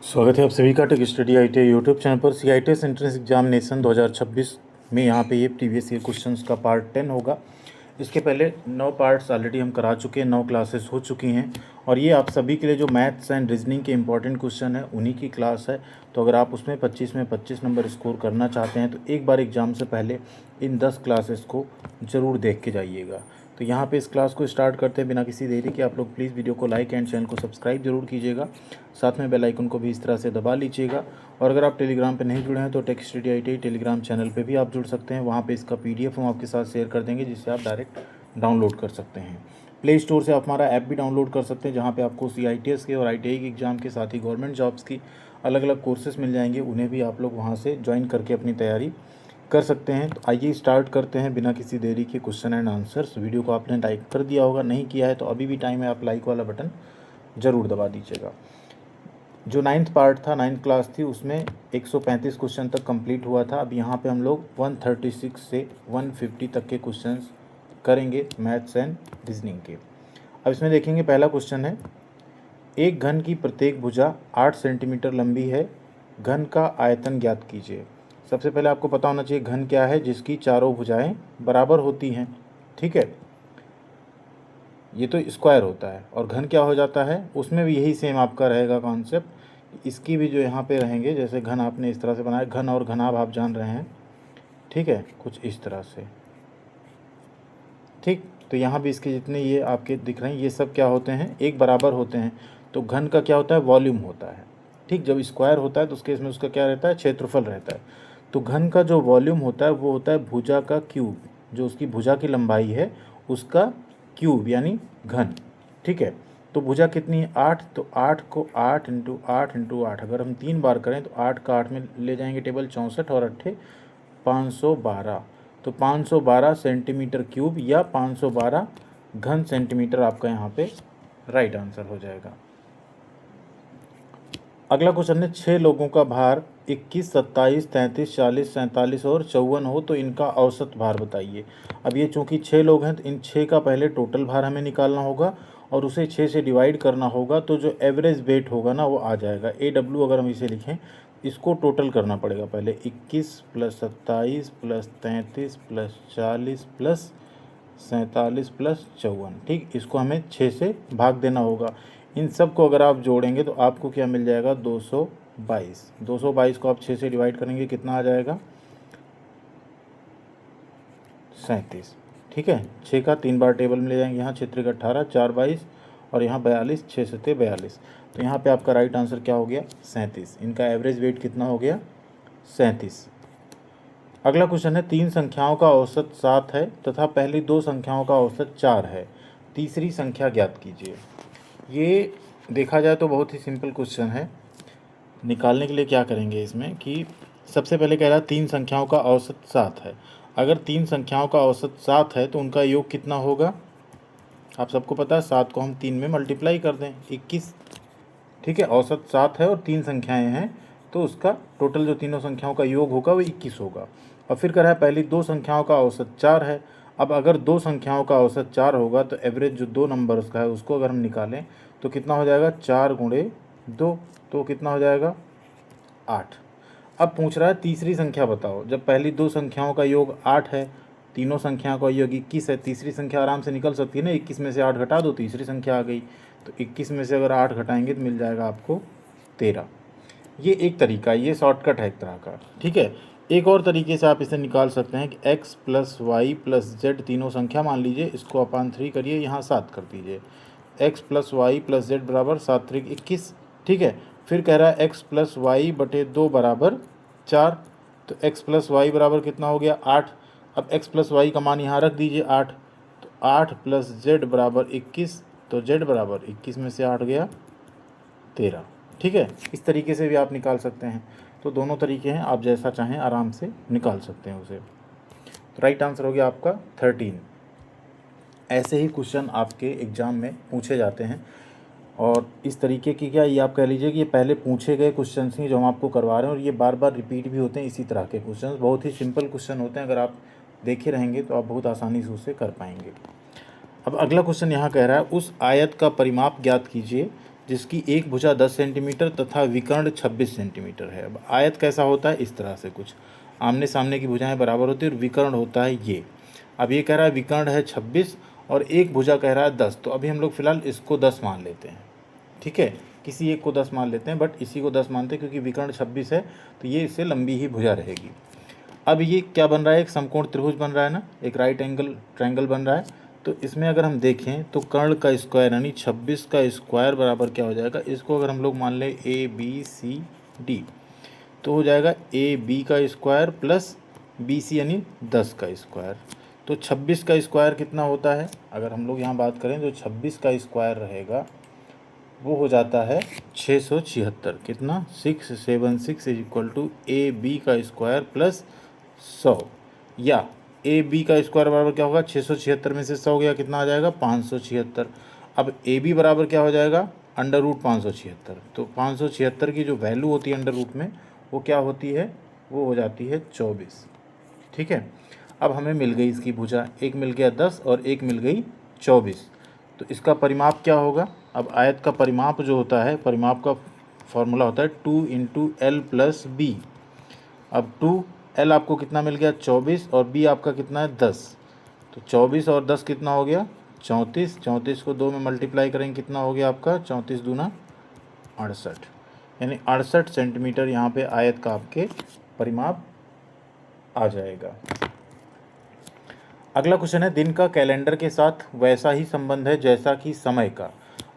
स्वागत है आप सभी का tech study ITA YouTube channel पर। CITS एंट्रेंस एग्जामिनेशन 2026 में यहाँ पे ये प्रीवियस ईयर क्वेश्चंस का पार्ट 10 होगा। इसके पहले 9 पार्ट्स ऑलरेडी हम करा चुके हैं, 9 क्लासेस हो चुकी हैं और ये आप सभी के लिए जो मैथ्स एंड रीजनिंग के इंपॉर्टेंट क्वेश्चन है उन्हीं की क्लास है। तो अगर आप उसमें 25 में 25 नंबर स्कोर करना चाहते हैं तो एक बार एग्ज़ाम से पहले इन 10 क्लासेस को ज़रूर देख के जाइएगा। तो यहाँ पे इस क्लास को स्टार्ट करते हैं बिना किसी देरी के। आप लोग प्लीज़ वीडियो को लाइक एंड चैनल को सब्सक्राइब जरूर कीजिएगा, साथ में बेल आइकन को भी इस तरह से दबा लीजिएगा। और अगर आप टेलीग्राम पे नहीं जुड़े हैं तो tech study ITA Telegram channel पे भी आप जुड़ सकते हैं। वहाँ पे इसका PDF हम आपके साथ शेयर कर देंगे जिससे आप डायरेक्ट डाउनलोड कर सकते हैं। प्ले स्टोर से आप हमारा ऐप भी डाउनलोड कर सकते हैं जहाँ पे आपको CITS के और ITA के एग्ज़ाम के साथ ही गवर्नमेंट जॉब्स की अलग अलग कोर्सेज मिल जाएंगे, उन्हें भी आप लोग वहाँ से ज्वाइन करके अपनी तैयारी कर सकते हैं। तो आइए स्टार्ट करते हैं बिना किसी देरी के क्वेश्चन एंड आंसर्स। वीडियो को आपने लाइक कर दिया होगा, नहीं किया है तो अभी भी टाइम है, आप लाइक वाला बटन ज़रूर दबा दीजिएगा। जो 9th पार्ट था, 9th क्लास थी, उसमें 135 क्वेश्चन तक कंप्लीट हुआ था। अब यहाँ पे हम लोग 136 से 150 तक के क्वेश्चंस करेंगे मैथ्स एंड रीजनिंग के। अब इसमें देखेंगे पहला क्वेश्चन है, एक घन की प्रत्येक भुजा 8 सेंटीमीटर लंबी है, घन का आयतन ज्ञात कीजिए। सबसे पहले आपको पता होना चाहिए घन क्या है, जिसकी चारों भुजाएं बराबर होती हैं। ठीक है, ये तो स्क्वायर होता है। और घन क्या हो जाता है, उसमें भी यही सेम आपका रहेगा कॉन्सेप्ट। इसकी भी जो यहाँ पे रहेंगे, जैसे घन आपने इस तरह से बनाया, घन और घनाभ आप जान रहे हैं, ठीक है, कुछ इस तरह से। ठीक, तो यहाँ भी इसके जितने ये आपके दिख रहे हैं ये सब क्या होते हैं, एक बराबर होते हैं। तो घन का क्या होता है, वॉल्यूम होता है। ठीक, जब स्क्वायर होता है तो उसके इसमें उसका क्या रहता है, क्षेत्रफल रहता है। तो घन का जो वॉल्यूम होता है वो होता है भुजा का क्यूब, जो उसकी भुजा की लंबाई है उसका क्यूब यानी घन। ठीक है, तो भुजा कितनी है, 8। तो 8 को 8 इंटू 8 इंटू 8 अगर हम 3 बार करें तो 8 का 8 में ले जाएंगे टेबल 64 और 8 512। तो 512 सेंटीमीटर क्यूब या 512 घन सेंटीमीटर आपका यहाँ पे राइट आंसर हो जाएगा। अगला क्वेश्चन है, 6 लोगों का भार 21, 27, 33, 40, 47 और 54 हो तो इनका औसत भार बताइए। अब ये चूंकि 6 लोग हैं तो इन 6 का पहले टोटल भार हमें निकालना होगा और उसे 6 से डिवाइड करना होगा, तो जो एवरेज वेट होगा ना वो आ जाएगा। AW अगर हम इसे लिखें, इसको टोटल करना पड़ेगा पहले। 21 + 27 + 33 + 40 + 47 + 54। ठीक, इसको हमें 6 से भाग देना होगा। इन सब को अगर आप जोड़ेंगे तो आपको क्या मिल जाएगा, 222। 222 को आप 6 से डिवाइड करेंगे, कितना आ जाएगा, 37। ठीक है, 6 का 3 बार टेबल में ले जाएंगे, यहाँ 6 × 18, 4 22 और यहाँ 42, 6 7 42। तो यहाँ पे आपका राइट आंसर क्या हो गया, 37। इनका एवरेज वेट कितना हो गया, 37। अगला क्वेश्चन है, 3 संख्याओं का औसत 7 है तथा पहली 2 संख्याओं का औसत 4 है, तीसरी संख्या ज्ञात कीजिए। ये देखा जाए तो बहुत ही सिंपल क्वेश्चन है। निकालने के लिए क्या करेंगे इसमें कि सबसे पहले कह रहा है 3 संख्याओं का औसत 7 है। अगर 3 संख्याओं का औसत 7 है तो उनका योग कितना होगा, आप सबको पता है। 7 को हम 3 में मल्टीप्लाई कर दें, 21। ठीक है, औसत 7 है और 3 संख्याएं हैं तो उसका टोटल जो तीनों संख्याओं का योग होगा वो 21 होगा। और फिर कह रहा है पहली 2 संख्याओं का औसत 4 है। अब अगर 2 संख्याओं का औसत 4 होगा तो एवरेज जो 2 नंबर उसका है उसको अगर हम निकालें तो कितना हो जाएगा, 4 × 2, तो कितना हो जाएगा, 8। अब पूछ रहा है तीसरी संख्या बताओ। जब पहली 2 संख्याओं का योग 8 है, तीनों संख्याओं का योग 21 है, तीसरी संख्या आराम से निकल सकती है ना, 21 में से 8 घटा दो, तीसरी संख्या आ गई। तो 21 में से अगर 8 घटाएंगे तो मिल जाएगा आपको 13। ये एक तरीका है, ये शॉर्टकट है एक तरह का। ठीक है, एक और तरीके से आप इसे निकाल सकते हैं कि x + y + z तीनों संख्या मान लीजिए, इसको अपान 3 करिए, यहाँ 7 कर दीजिए। x + y + z बराबर 7 × 3 = 21। ठीक है, फिर कह रहा है x + y / 2 बराबर 4। तो x + y बराबर कितना हो गया, 8। अब x + y का मान यहाँ रख दीजिए 8। तो 8 + z बराबर 21। तो z बराबर 21 में से 8 गया 13। ठीक है, इस तरीके से भी आप निकाल सकते हैं। तो दोनों तरीके हैं, आप जैसा चाहें आराम से निकाल सकते हैं उसे। तो राइट आंसर हो गया आपका 13। ऐसे ही क्वेश्चन आपके एग्ज़ाम में पूछे जाते हैं और इस तरीके की क्या, ये आप कह लीजिए कि ये पहले पूछे गए क्वेश्चन ही जो हम आपको करवा रहे हैं और ये बार बार रिपीट भी होते हैं इसी तरह के क्वेश्चन। बहुत ही सिंपल क्वेश्चन होते हैं, अगर आप देखे रहेंगे तो आप बहुत आसानी से उसे कर पाएंगे। अब अगला क्वेश्चन यहाँ कह रहा है, उस आयत का परिमाप ज्ञात कीजिए जिसकी एक भुजा 10 सेंटीमीटर तथा विकर्ण 26 सेंटीमीटर है। अब आयत कैसा होता है, इस तरह से कुछ आमने सामने की भुजाएं बराबर होती है और विकर्ण होता है ये। अब ये कह रहा है विकर्ण है 26 और एक भुजा कह रहा है 10, तो अभी हम लोग फिलहाल इसको 10 मान लेते हैं, ठीक है, किसी एक को 10 मान लेते हैं, बट इसी को 10 मानते हैं क्योंकि विकर्ण 26 है तो ये इससे लंबी ही भुजा रहेगी। अब ये क्या बन रहा है, एक समकोण त्रिभुज बन रहा है ना, एक राइट एंगल ट्रायंगल बन रहा है। तो इसमें अगर हम देखें तो कर्ण का स्क्वायर यानी 26 का स्क्वायर बराबर क्या हो जाएगा, इसको अगर हम लोग मान लें ABCD तो हो जाएगा AB का स्क्वायर प्लस BC यानी 10 का स्क्वायर। तो 26 का स्क्वायर कितना होता है, अगर हम लोग यहाँ बात करें तो 26 का स्क्वायर रहेगा वो हो जाता है 676। कितना, 676 इज इक्वल टू AB का स्क्वायर प्लस 100, या AB का स्क्वायर बराबर क्या होगा, 676 में से 100 गया कितना आ जाएगा, 576। अब AB बराबर क्या हो जाएगा, अंडर रूट 576। तो 576 की जो वैल्यू होती है अंडर रूट में वो क्या होती है, वो हो जाती है 24, ठीक है। अब हमें मिल गई इसकी भुजा, एक मिल गया 10 और एक मिल गई 24। तो इसका परिमाप क्या होगा, अब आयत का परिमाप जो होता है, परिमाप का फॉर्मूला होता है 2 × L + B। अब 2L आपको कितना मिल गया, 24, और B आपका कितना है, 10। तो 24 और 10 कितना हो गया, 34। 34 को 2 में मल्टीप्लाई करेंगे कितना हो गया आपका, 34 दूना 68, यानी 68 सेंटीमीटर यहाँ पे आयत का आपके परिमाप आ जाएगा। अगला क्वेश्चन है, दिन का कैलेंडर के साथ वैसा ही संबंध है जैसा कि समय का।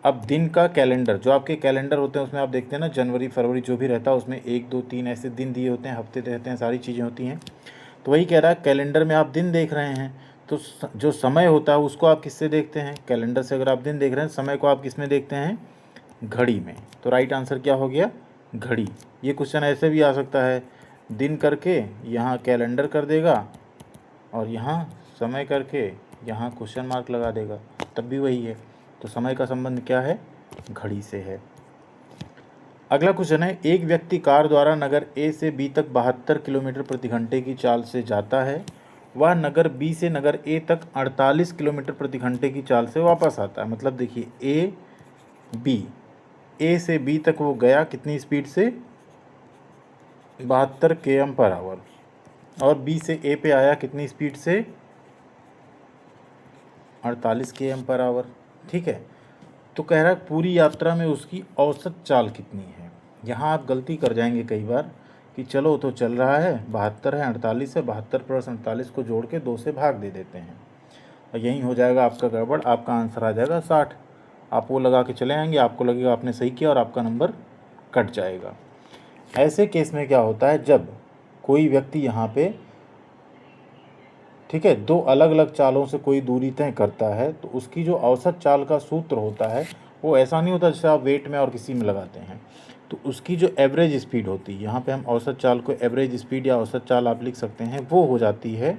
अब दिन का कैलेंडर, जो आपके कैलेंडर होते हैं उसमें आप देखते हैं ना, जनवरी फरवरी जो भी रहता है उसमें 1 2 3 ऐसे दिन दिए होते हैं, हफ्ते रहते हैं, सारी चीज़ें होती हैं। तो वही कह रहा है कैलेंडर में आप दिन देख रहे हैं, तो जो समय होता है उसको आप किससे देखते हैं, कैलेंडर से। अगर आप दिन देख रहे हैं, समय को आप किस में देखते हैं, घड़ी में। तो राइट आंसर क्या हो गया, घड़ी। ये क्वेश्चन ऐसे भी आ सकता है, दिन करके यहाँ कैलेंडर कर देगा और यहाँ समय करके यहाँ क्वेश्चन मार्क लगा देगा, तब भी वही है। तो समय का संबंध क्या है, घड़ी से है। अगला क्वेश्चन है, एक व्यक्ति कार द्वारा नगर A से B तक 72 किलोमीटर प्रति घंटे की चाल से जाता है, वह नगर B से नगर A तक 48 किलोमीटर प्रति घंटे की चाल से वापस आता है। मतलब देखिए A से B तक वो गया कितनी स्पीड से, 72 km/h, और B से A पे आया कितनी स्पीड से, 48 km/h, ठीक है। तो कह रहा है पूरी यात्रा में उसकी औसत चाल कितनी है। यहाँ आप गलती कर जाएंगे कई बार कि चलो तो चल रहा है, 72 है, 48 है, 72 + 48 को जोड़ के 2 से भाग दे देते हैं, और यही हो जाएगा आपका गड़बड़, आपका आंसर आ जाएगा 60। आप वो लगा के चले आएंगे, आपको लगेगा आपने सही किया और आपका नंबर कट जाएगा। ऐसे केस में क्या होता है, जब कोई व्यक्ति यहाँ पे, ठीक है, 2 अलग अलग चालों से कोई दूरी तय करता है, तो उसकी जो औसत चाल का सूत्र होता है वो ऐसा नहीं होता जैसे आप वेट में और किसी में लगाते हैं। तो उसकी जो एवरेज स्पीड होती है, यहाँ पे हम औसत चाल को एवरेज स्पीड या औसत चाल आप लिख सकते हैं, वो हो जाती है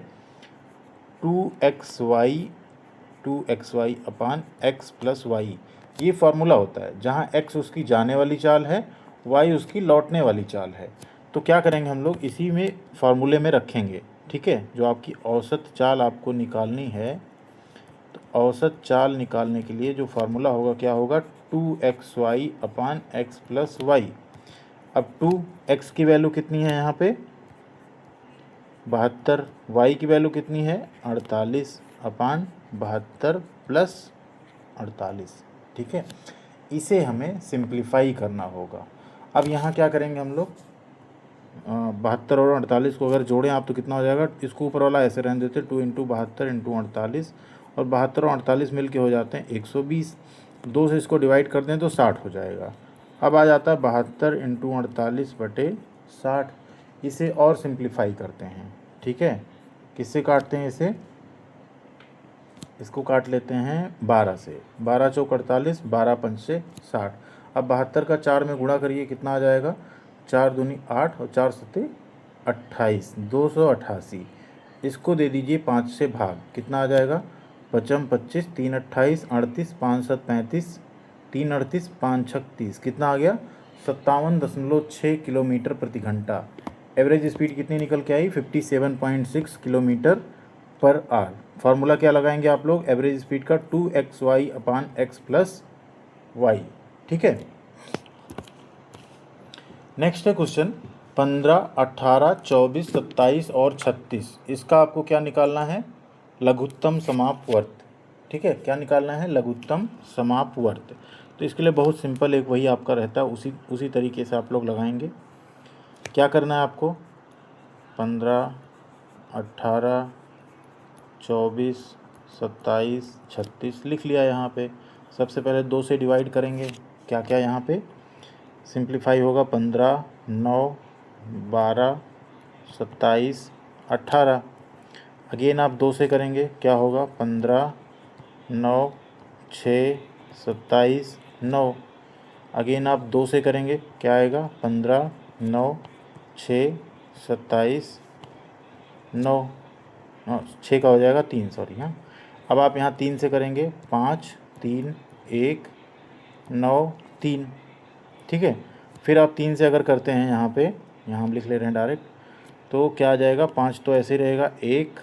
2xy अपान x + y। ये फार्मूला होता है, जहाँ x उसकी जाने वाली चाल है, y उसकी लौटने वाली चाल है। तो क्या करेंगे हम लोग, इसी में फार्मूले में रखेंगे, ठीक है। जो आपकी औसत चाल आपको निकालनी है, तो औसत चाल निकालने के लिए जो फार्मूला होगा क्या होगा, 2xy अपान x + y। अब 2x की वैल्यू कितनी है यहाँ पे, 72, y की वैल्यू कितनी है, 48 अपान 72 + 48, ठीक है। इसे हमें सिंप्लीफाई करना होगा। अब यहाँ क्या करेंगे हम लोग, 72 और 48 को अगर जोड़ें आप तो कितना हो जाएगा, इसको ऊपर वाला ऐसे रहने देते, 2 × 72 × 48, और 72 और 48 मिल के हो जाते हैं 120। 2 से इसको डिवाइड कर दें तो 60 हो जाएगा। अब आ जाता है 72 × 48/60। इसे और सिंप्लीफाई करते हैं, ठीक है। किससे काटते हैं इसे, इसको काट लेते हैं 12 से, 12 × 4 = 48, 12 × 5 = 60। अब 72 का 4 में गुणा करिए, कितना आ जाएगा, 4 दूनी 8 और 4 सत्ते 28, 288। इसको दे दीजिए 5 से भाग, कितना आ जाएगा, 5 × 25, 3 × 28, 38, 5 × 7 = 35, 3 × 38, 5 × 6 = 30, कितना आ गया, 57.6 किलोमीटर प्रति घंटा। एवरेज स्पीड कितनी निकल के आई, 57.6 km/h। फार्मूला क्या लगाएंगे आप लोग, एवरेज स्पीड का 2xy अपान x + y। ठीक है। नेक्स्ट है क्वेश्चन 15, 18, 24, 27 और 36। इसका आपको क्या निकालना है? लघुत्तम समापवर्त। ठीक है, क्या निकालना है? लघुत्तम समापवर्त। तो इसके लिए बहुत सिंपल एक वही आपका रहता है, उसी तरीके से आप लोग लगाएंगे। क्या करना है आपको? 15, 18, 24, 27, 36 लिख लिया यहाँ पे। सबसे पहले 2 से डिवाइड करेंगे। क्या क्या यहाँ पे सिंप्लीफाई होगा? 15, 9, 12, 27, 18। अगेन आप 2 से करेंगे, क्या होगा? 15, 9, 6, 27, 9। अगेन आप 2 से करेंगे, क्या आएगा? 15, 9, 6, 27, 9। 6 का हो जाएगा 3, सॉरी। हाँ, अब आप यहाँ 3 से करेंगे, 5, 3, 1, 9, 3। ठीक है, फिर आप 3 से अगर करते हैं यहाँ पे, यहाँ हम लिख ले रहे हैं डायरेक्ट, तो क्या आ जाएगा? 5 तो ऐसे ही रहेगा, 1,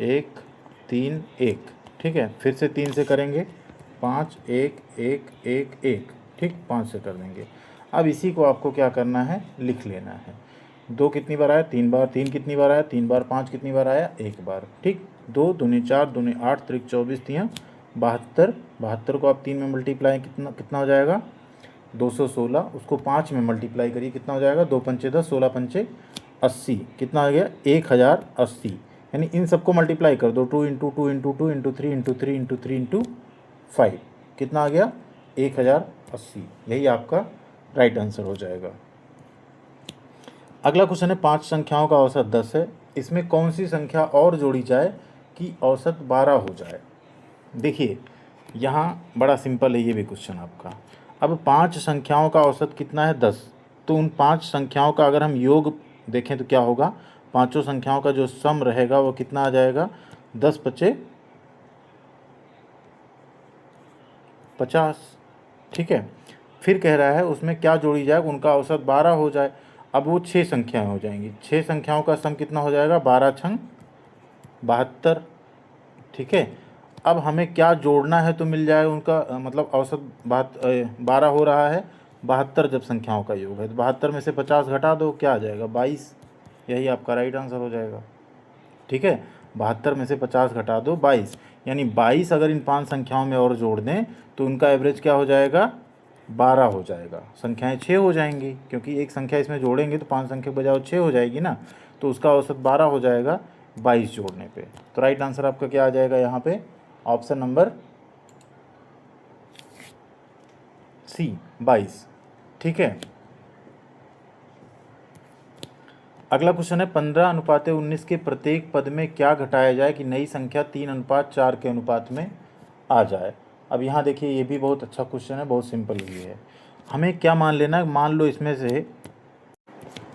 1, 3, 1। ठीक है, फिर से 3 से करेंगे, 5, 1, 1, 1, 1। ठीक, 5 से कर देंगे। अब इसी को आपको क्या करना है? लिख लेना है। 2 कितनी बार आया? 3 बार। 3 कितनी बार आया? 3 बार। 5 कितनी बार आया? 1 बार। ठीक, 2 दूनी 4, दूनी 8, त्रिक 24, 3 72। 72 को आप 3 में मल्टीप्लाई कितना हो जाएगा? 216। उसको 5 में मल्टीप्लाई करिए, कितना हो जाएगा? 2 पंचे 10, 16 पंचे 80। कितना आ गया? 1080। यानी इन सबको मल्टीप्लाई कर दो, 2 into 2 into 2 into 3 into 3 into 3 into 5। कितना आ गया? 1080। यही आपका राइट आंसर हो जाएगा। अगला क्वेश्चन है 5 संख्याओं का औसत 10 है। इसमें कौन सी संख्या और जोड़ी जाए कि औसत 12 हो जाए? देखिए, यहाँ बड़ा सिंपल है ये भी क्वेश्चन आपका। अब 5 संख्याओं का औसत कितना है? 10। तो उन 5 संख्याओं का अगर हम योग देखें तो क्या होगा? पांचों संख्याओं का जो सम रहेगा वो कितना आ जाएगा? 10 पचे 50। ठीक है, फिर कह रहा है उसमें क्या जोड़ी जाए उनका औसत 12 हो जाए। अब वो 6 संख्याएं हो जाएंगी। 6 संख्याओं का सम कितना हो जाएगा? 12 छंग 72। ठीक है, अब हमें क्या जोड़ना है तो मिल जाए उनका मतलब औसत 12 हो रहा है। 72 जब संख्याओं का योग है तो 72 में से 50 घटा दो, क्या आ जाएगा? 22। यही आपका राइट आंसर हो जाएगा। ठीक है, 72 में से 50 घटा दो, 22। यानी 22 अगर इन 5 संख्याओं में और जोड़ दें तो उनका एवरेज क्या हो जाएगा? 12 हो जाएगा। संख्याएं 6 हो जाएंगी, क्योंकि एक संख्या इसमें जोड़ेंगे तो 5 संख्या के बजाय 6 हो जाएगी ना, तो उसका औसत 12 हो जाएगा 22 जोड़ने पे। तो राइट आंसर आपका क्या आ जाएगा यहाँ पे? Option number C, 22। ठीक है, अगला क्वेश्चन है 15:19 के प्रत्येक पद में क्या घटाया जाए कि नई संख्या 3:4 के अनुपात में आ जाए? अब यहाँ देखिए, ये भी बहुत अच्छा क्वेश्चन है, बहुत सिंपल भी है। हमें क्या मान लेना है? मान लो इसमें से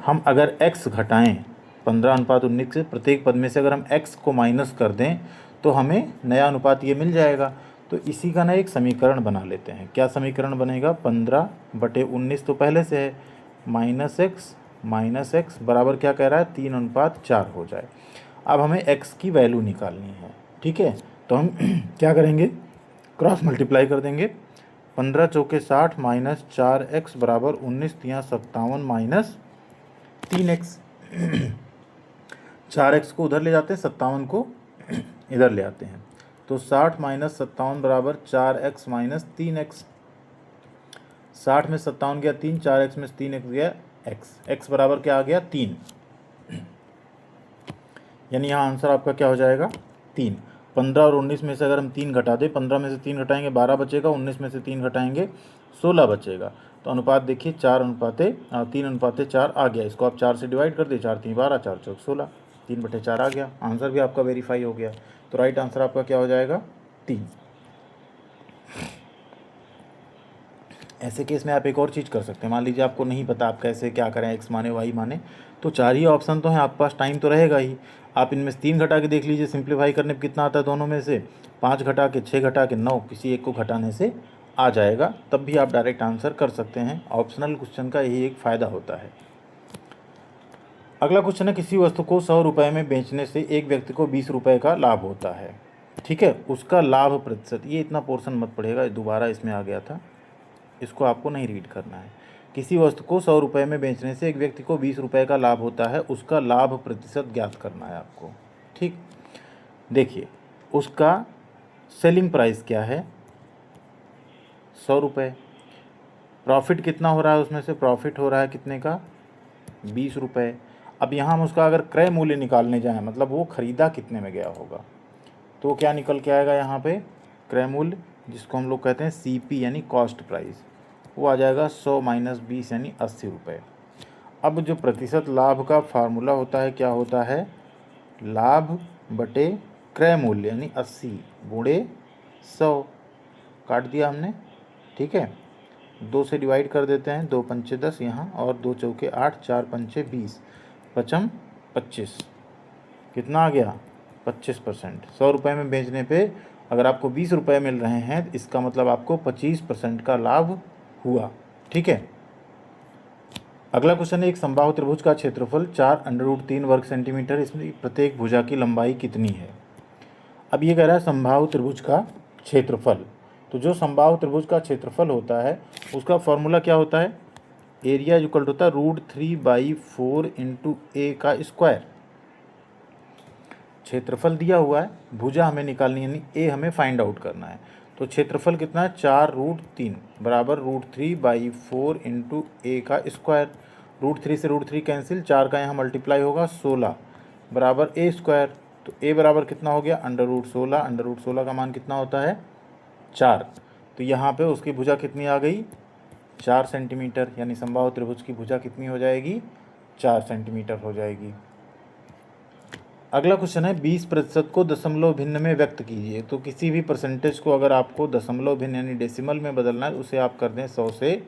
हम अगर x घटाएं 15:19 से, प्रत्येक पद में से अगर हम x को माइनस कर दें तो हमें नया अनुपात ये मिल जाएगा। तो इसी का ना एक समीकरण बना लेते हैं। क्या समीकरण बनेगा? 15/19 तो पहले से है, माइनस एक्स बराबर क्या कह रहा है? 3:4 हो जाए। अब हमें x की वैल्यू निकालनी है। ठीक है, तो हम क्या करेंगे? क्रॉस मल्टीप्लाई कर देंगे। 15 चौके 60 माइनस 4x बराबर 19 तियाँ 57 माइनस 3x। 4x को उधर ले जाते हैं, 57 को इधर ले आते हैं, तो 60 माइनस 57 बराबर 4x माइनस 3x। 60 में 57 गया 3, 4x में 3x गया x बराबर क्या आ गया? 3। यानी यहाँ आंसर आपका क्या हो जाएगा? 3। 15 और 19 में से अगर हम 3 घटा दें, 15 में से 3 घटाएंगे 12 बचेगा, 19 में से 3 घटाएंगे 16 बचेगा। तो अनुपात देखिए 3:4 आ गया। इसको आप 4 से डिवाइड कर दिए, 4 3 12, 4 चौक 16, 3/4 आ गया। आंसर भी आपका वेरीफाई हो गया। तो राइट आंसर आपका क्या हो जाएगा? 3। ऐसे केस में आप एक और चीज़ कर सकते हैं। मान लीजिए आपको नहीं पता आप कैसे क्या करें, x माने y माने, तो 4 ही ऑप्शन तो हैं, आपके पास टाइम तो रहेगा ही। आप इनमें से 3 घटा के देख लीजिए, सिंप्लीफाई करने पर कितना आता है दोनों में से? 5 घटा के, 6 घटा के, 9, किसी एक को घटाने से आ जाएगा। तब भी आप डायरेक्ट आंसर कर सकते हैं। ऑप्शनल क्वेश्चन का यही एक फ़ायदा होता है। अगला क्वेश्चन है किसी वस्तु को 100 रुपये में बेचने से एक व्यक्ति को 20 रुपये का लाभ होता है। ठीक है, उसका लाभ प्रतिशत, ये इतना पोर्शन मत पड़ेगा, दोबारा इसमें आ गया था, इसको आपको नहीं रीड करना है। किसी वस्तु को 100 रुपये में बेचने से एक व्यक्ति को 20 रुपये का लाभ होता है, उसका लाभ प्रतिशत ज्ञात करना है आपको। ठीक, देखिए उसका सेलिंग प्राइस क्या है, 100 रुपये। प्रॉफिट कितना हो रहा है उसमें से, प्रॉफिट हो रहा है कितने का, 20 रुपये। अब यहाँ हम उसका अगर क्रय मूल्य निकालने जाएँ, मतलब वो ख़रीदा कितने में गया होगा, तो क्या निकल के आएगा यहाँ पे, क्रय मूल्य, जिसको हम लोग कहते हैं CP यानी कॉस्ट प्राइस, वो आ जाएगा 100 माइनस 20 यानी 80 रुपये। अब जो प्रतिशत लाभ का फार्मूला होता है क्या होता है, लाभ बटे क्रय मूल्य यानी 80 गुणे 100, काट दिया हमने। ठीक है, 2 से डिवाइड कर देते हैं, 2 पंचे 10 यहाँ, और 2 चौके 8, 4 पंचे 20, पचम 25, कितना आ गया, 25%। 100 रुपये में बेचने पे अगर आपको 20 रुपये मिल रहे हैं, इसका मतलब आपको 25% का लाभ हुआ। ठीक है, अगला क्वेश्चन है, एक समबाहु त्रिभुज का क्षेत्रफल 4√3 वर्ग सेंटीमीटर, इसमें प्रत्येक भुजा की लंबाई कितनी है। अब ये कह रहा है समबाहु त्रिभुज का क्षेत्रफल, तो जो समबाहु त्रिभुज का क्षेत्रफल होता है उसका फॉर्मूला क्या होता है, एरिया इक्वल होता है √3/4 × A का स्क्वायर। क्षेत्रफल दिया हुआ है, भुजा हमें निकालनी है, यानी ए हमें फाइंड आउट करना है। तो क्षेत्रफल कितना है, 4√3 बराबर √3/4 × A का स्क्वायर। √3 से √3 कैंसिल, 4 का यहाँ मल्टीप्लाई होगा 16 बराबर A स्क्वायर। तो A बराबर कितना हो गया, √16। √16 का मान कितना होता है, 4। तो यहाँ पे उसकी भुजा कितनी आ गई, 4 सेंटीमीटर, यानी समबाहु त्रिभुज की भुजा कितनी हो जाएगी, 4 सेंटीमीटर हो जाएगी। अगला क्वेश्चन है, 20% को दशमलव भिन्न में व्यक्त कीजिए। तो किसी भी परसेंटेज को अगर आपको दशमलव भिन्न यानी डेसिमल में बदलना है, उसे आप कर दें 100 से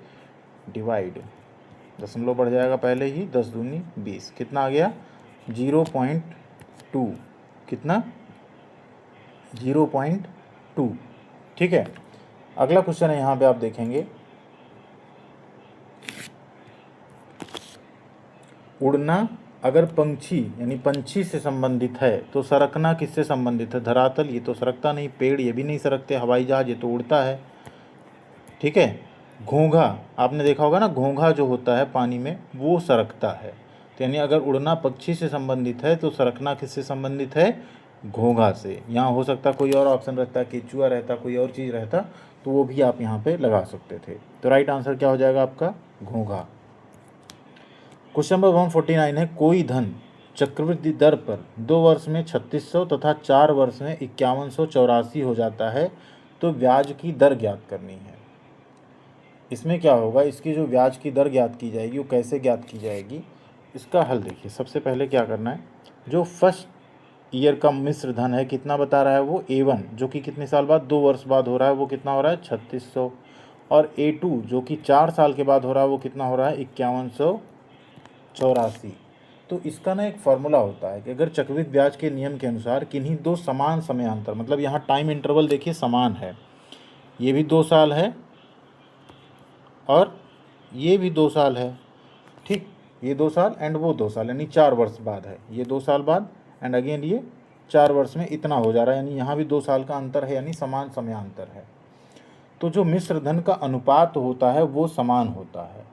डिवाइड, दशमलव बढ़ जाएगा पहले ही, 10 दूनी 20, कितना आ गया 0.2, कितना 0.2। ठीक है, अगला क्वेश्चन है, यहाँ पे आप देखेंगे, उड़ना अगर पंछी यानी पंछी से संबंधित है तो सरकना किससे संबंधित है, धरातल, ये तो सरकता नहीं, पेड़ ये भी नहीं सरकते, हवाई जहाज ये तो उड़ता है। ठीक है, घोंघा आपने देखा होगा ना, घोंघा जो होता है पानी में वो सरकता है। तो यानी अगर उड़ना पक्षी से संबंधित है तो सरकना किससे संबंधित है, घोंघा से। यहाँ हो सकता कोई और ऑप्शन रहता, केचुआ रहता, कोई और चीज़ रहता, तो वो भी आप यहाँ पे लगा सकते थे। तो राइट आंसर क्या हो जाएगा आपका, घोंघा। क्वेश्चन नंबर 149 है, कोई धन चक्रवृद्धि दर पर 2 वर्ष में 3600 तथा 4 वर्ष में 5184 हो जाता है, तो ब्याज की दर ज्ञात करनी है। इसमें क्या होगा, इसकी जो ब्याज की दर ज्ञात की जाएगी वो कैसे ज्ञात की जाएगी, इसका हल देखिए। सबसे पहले क्या करना है, जो फर्स्ट ईयर का मिश्र धन है कितना बता रहा है वो A1, जो कि कितने साल बाद, 2 वर्ष बाद हो रहा है, वो कितना हो रहा है 3600, और A2 जो कि 4 साल के बाद हो रहा है वो कितना हो रहा है 5184। तो इसका ना एक फार्मूला होता है कि अगर चक्रवृद्धि ब्याज के नियम के अनुसार किन्हीं 2 समान समयांतर, मतलब यहाँ टाइम इंटरवल देखिए समान है, ये भी 2 साल है और ये भी 2 साल है। ठीक, ये 2 साल एंड वो 2 साल, यानी 4 वर्ष बाद है, ये 2 साल बाद एंड अगेन ये 4 वर्ष में इतना हो जा रहा है, यानी यहाँ भी 2 साल का अंतर है, यानी समान समयांतर है। तो जो मिश्र धन का अनुपात होता है वो समान होता है।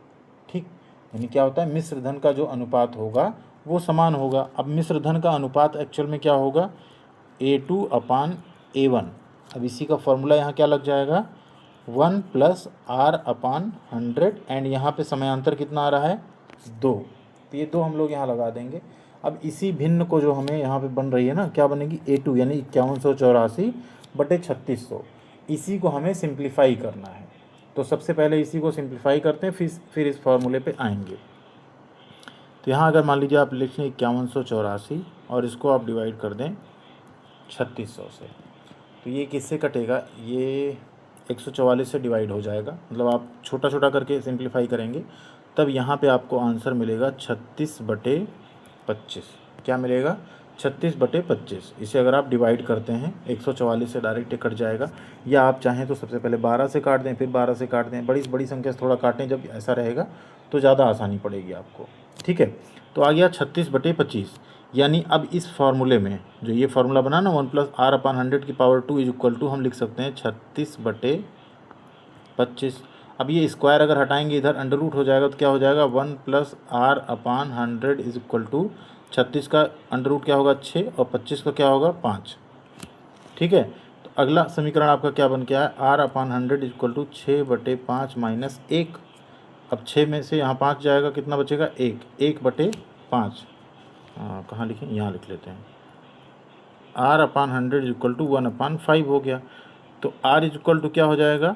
ठीक, यानी क्या होता है, मिश्र धन का जो अनुपात होगा वो समान होगा। अब मिश्र धन का अनुपात एक्चुअल में क्या होगा, A2/A1। अब इसी का फॉर्मूला यहाँ क्या लग जाएगा, 1 + R/100, एंड यहाँ पे समयांतर कितना आ रहा है 2, तो ये 2 हम लोग यहाँ लगा देंगे। अब इसी भिन्न को जो हमें यहाँ पे बन रही है ना, क्या बनेगी, A2 यानी 5184/3600, इसी को हमें सिंप्लीफाई करना है। तो सबसे पहले इसी को सिंप्लीफाई करते हैं, फिर इस फॉर्मूले पे आएंगे। तो यहाँ अगर मान लीजिए आप लिख लें 5184 और इसको आप डिवाइड कर दें 3600 से, तो ये किससे कटेगा, ये 144 से डिवाइड हो जाएगा, मतलब आप छोटा छोटा करके सिंप्लीफाई करेंगे, तब यहाँ पे आपको आंसर मिलेगा 36/25। क्या मिलेगा, 36/25। इसे अगर आप डिवाइड करते हैं 144 से डायरेक्ट कट जाएगा, या आप चाहें तो सबसे पहले 12 से काट दें, फिर 12 से काट दें, बड़ी संख्या से थोड़ा काटें, जब ऐसा रहेगा तो ज़्यादा आसानी पड़ेगी आपको। ठीक है, तो आ गया 36/25। यानी अब इस फार्मूले में जो ये फार्मूला बना ना 1+r/100⁻² इज इक्वल टू हम लिख सकते हैं 36/25। अब ये स्क्वायर अगर हटाएंगे इधर अंडर रूट हो जाएगा तो क्या हो जाएगा 1+r/100 इज इक्वल टू 36 का अंडर रूट क्या होगा 6 और 25 का क्या होगा 5। ठीक है, तो अगला समीकरण आपका क्या बन गया है r/100 is equal to 6/5 minus 1। अब 6 में से यहाँ 5 जाएगा, कितना बचेगा 1/5। कहाँ लिखें, यहाँ लिख लेते हैं। r/100 इज इक्वल टू 1/5 हो गया। तो r इज इक्वल टू क्या हो जाएगा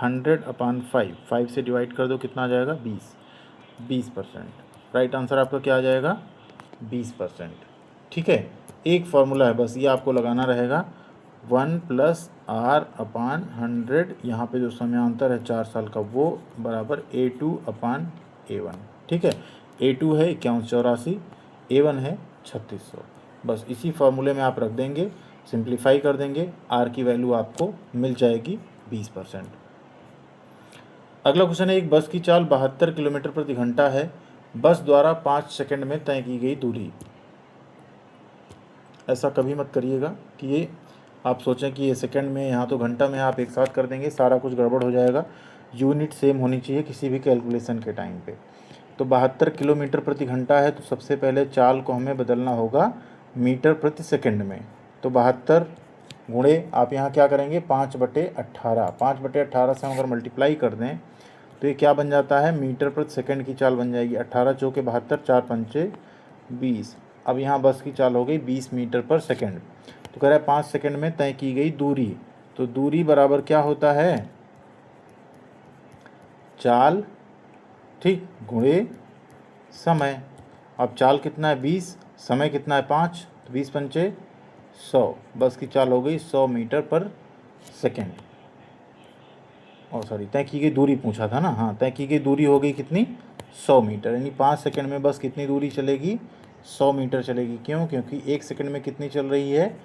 100/5, 5 से डिवाइड कर दो कितना आ जाएगा 20%। राइट आंसर आपका क्या आ जाएगा 20%। ठीक है, एक फार्मूला है बस, ये आपको लगाना रहेगा 1+r/100, यहाँ पे जो समयांतर है 4 साल का वो बराबर A2/A1। ठीक है, A2 है 5184, A1 है 3600। बस इसी फार्मूले में आप रख देंगे, सिंप्लीफाई कर देंगे, r की वैल्यू आपको मिल जाएगी 20%। अगला क्वेश्चन है, एक बस की चाल 72 किलोमीटर प्रति घंटा है। बस द्वारा 5 सेकंड में तय की गई दूरी। ऐसा कभी मत करिएगा कि ये आप सोचें कि ये सेकंड में, यहाँ तो घंटा में आप एक साथ कर देंगे, सारा कुछ गड़बड़ हो जाएगा। यूनिट सेम होनी चाहिए किसी भी कैलकुलेशन के टाइम पे। तो 72 किलोमीटर प्रति घंटा है, तो सबसे पहले चाल को हमें बदलना होगा मीटर प्रति सेकंड में। तो 72 गुणे आप यहाँ क्या करेंगे 5/18, 5/18 से हम अगर मल्टीप्लाई कर दें तो ये क्या बन जाता है मीटर प्रति सेकंड की चाल बन जाएगी। 18 चौके 72, 4 पंचे 20। अब यहाँ बस की चाल हो गई 20 मीटर पर सेकंड। तो कह रहा है 5 सेकंड में तय की गई दूरी। तो दूरी बराबर क्या होता है चाल, ठीक, गुणे समय। अब चाल कितना है 20, समय कितना है 5, तो 20 पंचे 100। बस की चाल हो गई 100 मीटर पर सेकंड। और सॉरी, तय की गई दूरी पूछा था ना, हाँ, तय की गई दूरी हो गई कितनी 100 मीटर। यानी 5 सेकंड में बस कितनी दूरी चलेगी 100 मीटर चलेगी। क्यों, क्योंकि 1 सेकंड में कितनी चल रही है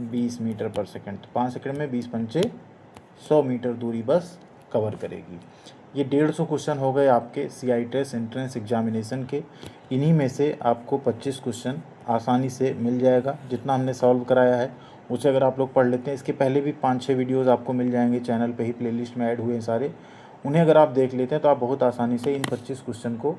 20 मीटर पर सेकंड। तो 5 सेकंड में 20 पंचे 100 मीटर दूरी बस कवर करेगी। ये 150 क्वेश्चन हो गए आपके CITES एंट्रेंस एग्जामिनेशन के। इन्हीं में से आपको 25 क्वेश्चन आसानी से मिल जाएगा। जितना हमने सॉल्व कराया है उसे अगर आप लोग पढ़ लेते हैं, इसके पहले भी 5-6 वीडियोज़ आपको मिल जाएंगे चैनल पे ही, प्लेलिस्ट में ऐड हुए हैं सारे, उन्हें अगर आप देख लेते हैं तो आप बहुत आसानी से इन 25 क्वेश्चन को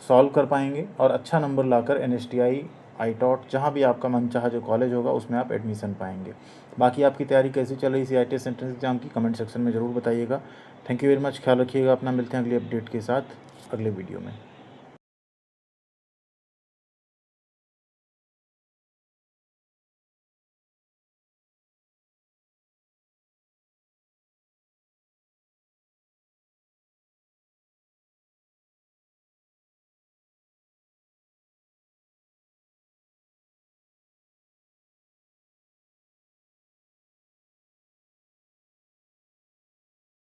सॉल्व कर पाएंगे और अच्छा नंबर लाकर NSTI, ITOT जहाँ भी आपका मनचाहा जो कॉलेज होगा उसमें आप एडमिशन पाएंगे। बाकी आपकी तैयारी कैसी चल रही CITES एंट्रेंस एग्जाम की कमेंट सेक्शन में ज़रूर बताइएगा। थैंक यू वेरी मच, ख्याल रखिएगा अपना। मिलते हैं अगली अपडेट के साथ अगले वीडियो में।